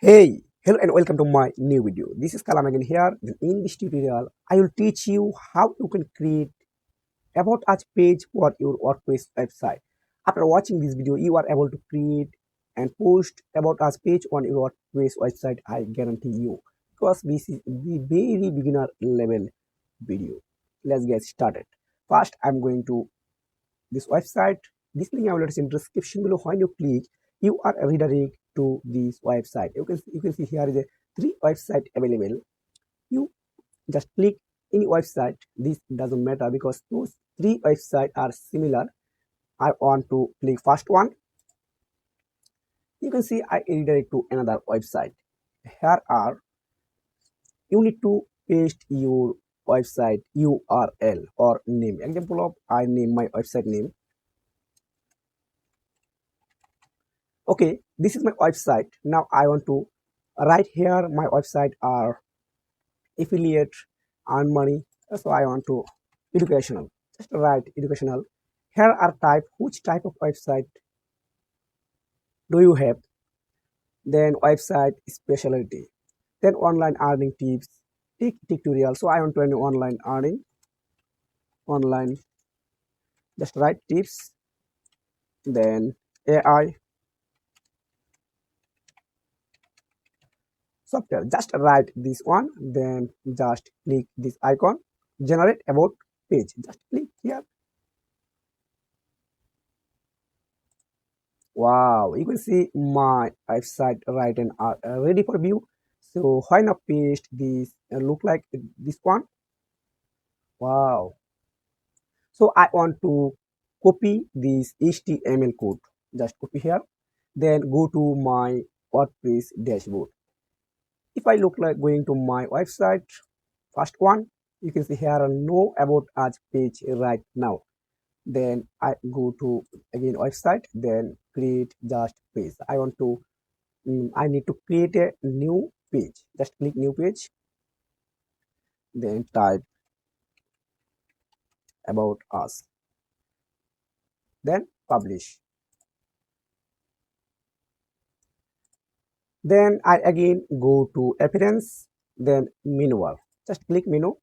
Hey, hello and welcome to my new video. This is Kalam again here. In this tutorial, I will teach you how you can create about us page for your WordPress website. After watching this video, you are able to create and post about us page on your WordPress website. I guarantee you, because this is the very beginner level video. Let's get started. First, I'm going to this website. This link I will in description below. When you click, you are redirect to this website. You can see here is a 3 website available. You just click any website. This doesn't matter because those 3 websites are similar. I want to click first one. You can see I redirect to another website. Here are you need to paste your website URL or name. Example of I name my website name. Okay, this is my website. Now I want to write here my website are affiliate, earn money. So I want to educational. Just write educational. Here are type. Which type of website do you have? Then website specialty. Then online earning tips. Tutorial. So I want to do online earning. Online. Just write tips. Then AI software. Just write this one, then just click this icon, generate about page. Just click here. Wow, you can see my website right and are ready for view. So why not paste this look like this one? Wow. So I want to copy this HTML code. Just copy here, then go to my WordPress dashboard. If I look like going to my website, first one, you can see here no about us page right now. Then I go to again website, then create just page. I want to I need to create a new page. Just click new page, then type about us, then publish. Then I again go to appearance, then menu. Just click menu.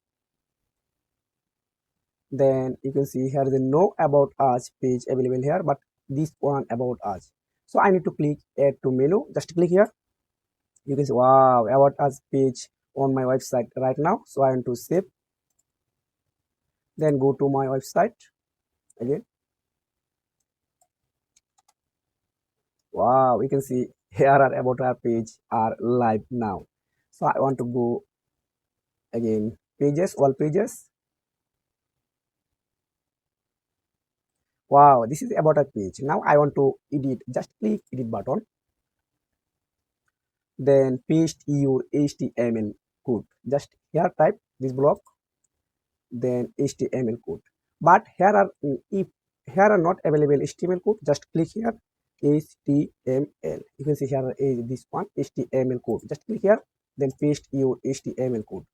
Then you can see here the no about us page available here, but this one about us. So I need to click add to menu. Just click here. You can see wow, about us page on my website right now. So I want to save. Then go to my website again. Wow, you can see here are about our page are live now. So I want to go again pages, all pages. Wow, this is about a page. Now I want to edit. Just click edit button. Then paste your HTML code. Just here type this block, then HTML code. But here are if here are not available HTML code, just click here HTML. You can see here is this one HTML code. Just click here, then paste your HTML code.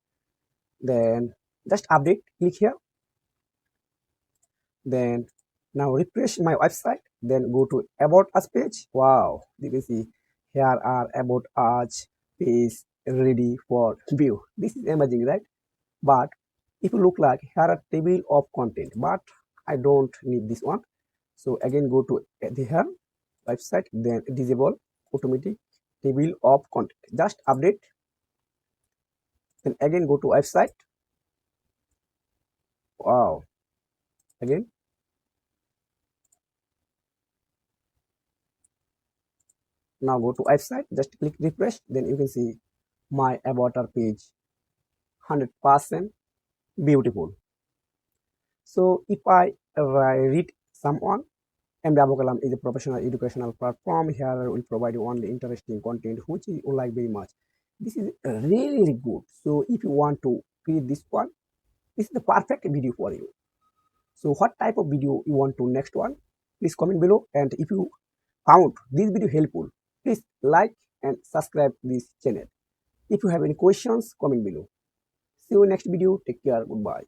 Then just update. Click here. Then now refresh my website. Then go to about us page. Wow, you can see here are about us page ready for view. This is amazing, right? But if you look like here are table of content, but I don't need this one. So again go to the here website, then disable automatic table of content. Just update. Then again go to website. Wow. Again. Now go to website. Just click refresh. Then you can see my about our page 100% beautiful. So if I read someone, aawp is a professional educational platform. Here will provide you only interesting content which you like very much. This is really good. So if you want to create this one, this is the perfect video for you. So what type of video you want to next one? Please comment below. And if you found this video helpful, please like and subscribe this channel. If you have any questions, comment below. See you next video. Take care. Goodbye.